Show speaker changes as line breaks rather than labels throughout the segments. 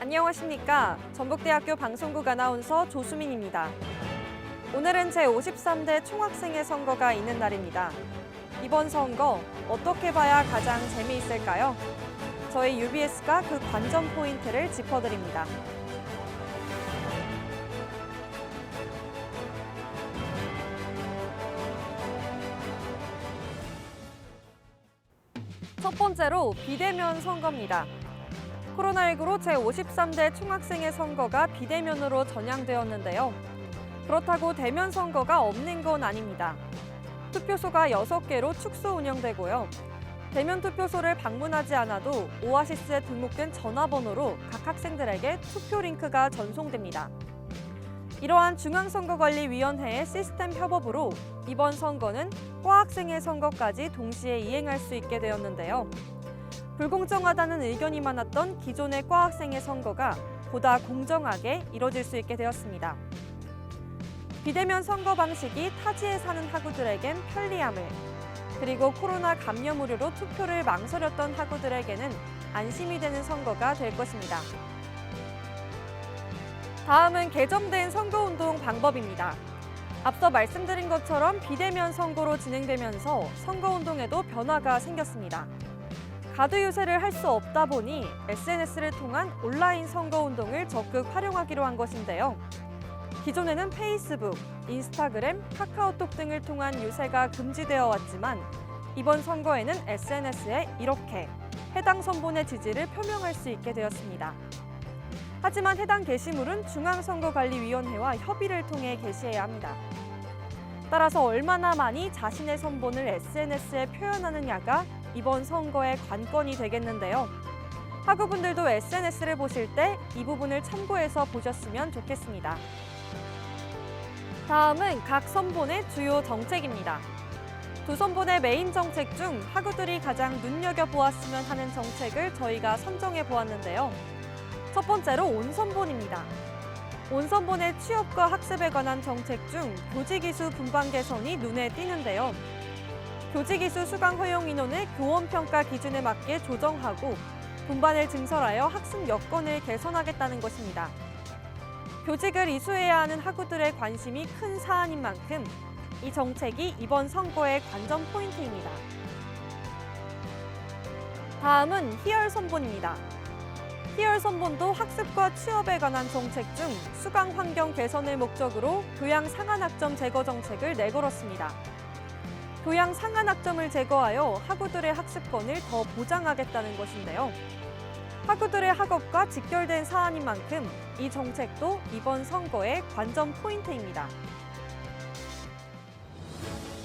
안녕하십니까. 전북대학교 방송국 아나운서 조수민입니다. 오늘은 제53대 총학생회 선거가 있는 날입니다. 이번 선거 어떻게 봐야 가장 재미있을까요? 저희 UBS가 그 관전 포인트를 짚어드립니다. 첫 번째로 비대면 선거입니다. 코로나19로 제53대 총학생회 선거가 비대면으로 전향되었는데요. 그렇다고 대면 선거가 없는 건 아닙니다. 투표소가 6개로 축소 운영되고요. 대면 투표소를 방문하지 않아도 오아시스에 등록된 전화번호로 각 학생들에게 투표 링크가 전송됩니다. 이러한 중앙선거관리위원회의 시스템 협업으로 이번 선거는 과학생회 선거까지 동시에 이행할 수 있게 되었는데요. 불공정하다는 의견이 많았던 기존의 과학생회 선거가 보다 공정하게 이뤄질 수 있게 되었습니다. 비대면 선거 방식이 타지에 사는 학우들에겐 편리함을, 그리고 코로나 감염 우려로 투표를 망설였던 학우들에게는 안심이 되는 선거가 될 것입니다. 다음은 개정된 선거운동 방법입니다. 앞서 말씀드린 것처럼 비대면 선거로 진행되면서 선거운동에도 변화가 생겼습니다. 가드 유세를 할 수 없다 보니 SNS를 통한 온라인 선거운동을 적극 활용하기로 한 것인데요. 기존에는 페이스북, 인스타그램, 카카오톡 등을 통한 유세가 금지되어 왔지만 이번 선거에는 SNS에 이렇게 해당 선본의 지지를 표명할 수 있게 되었습니다. 하지만 해당 게시물은 중앙선거관리위원회와 협의를 통해 게시해야 합니다. 따라서 얼마나 많이 자신의 선본을 SNS에 표현하느냐가 이번 선거의 관건이 되겠는데요. 학우분들도 SNS를 보실 때 이 부분을 참고해서 보셨으면 좋겠습니다. 다음은 각 선본의 주요 정책입니다. 두 선본의 메인 정책 중 학우들이 가장 눈여겨보았으면 하는 정책을 저희가 선정해 보았는데요. 첫 번째로 온선본입니다. 온선본의 취업과 학습에 관한 정책 중 교직이수 분반 개선이 눈에 띄는데요. 교직이수 수강 허용 인원을 교원평가 기준에 맞게 조정하고 분반을 증설하여 학습 여건을 개선하겠다는 것입니다. 교직을 이수해야 하는 학우들의 관심이 큰 사안인 만큼 이 정책이 이번 선거의 관전 포인트입니다. 다음은 희열 선본입니다. 희열 선본도 학습과 취업에 관한 정책 중 수강 환경 개선을 목적으로 교양 상한 학점 제거 정책을 내걸었습니다. 교양 상한 학점을 제거하여 학우들의 학습권을 더 보장하겠다는 것인데요. 학우들의 학업과 직결된 사안인 만큼 이 정책도 이번 선거의 관전 포인트입니다.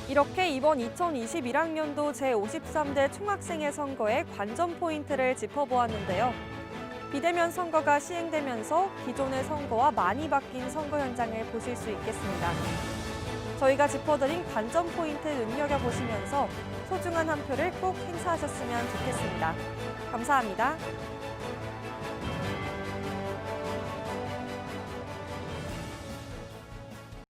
이렇게 이번 2021학년도 제53대 총학생회 선거의 관전 포인트를 짚어보았는데요. 비대면 선거가 시행되면서 기존의 선거와 많이 바뀐 선거 현장을 보실 수 있겠습니다. 저희가 짚어드린 관전 포인트 눈여겨보시면서 소중한 한 표를 꼭 행사하셨으면 좋겠습니다. 감사합니다.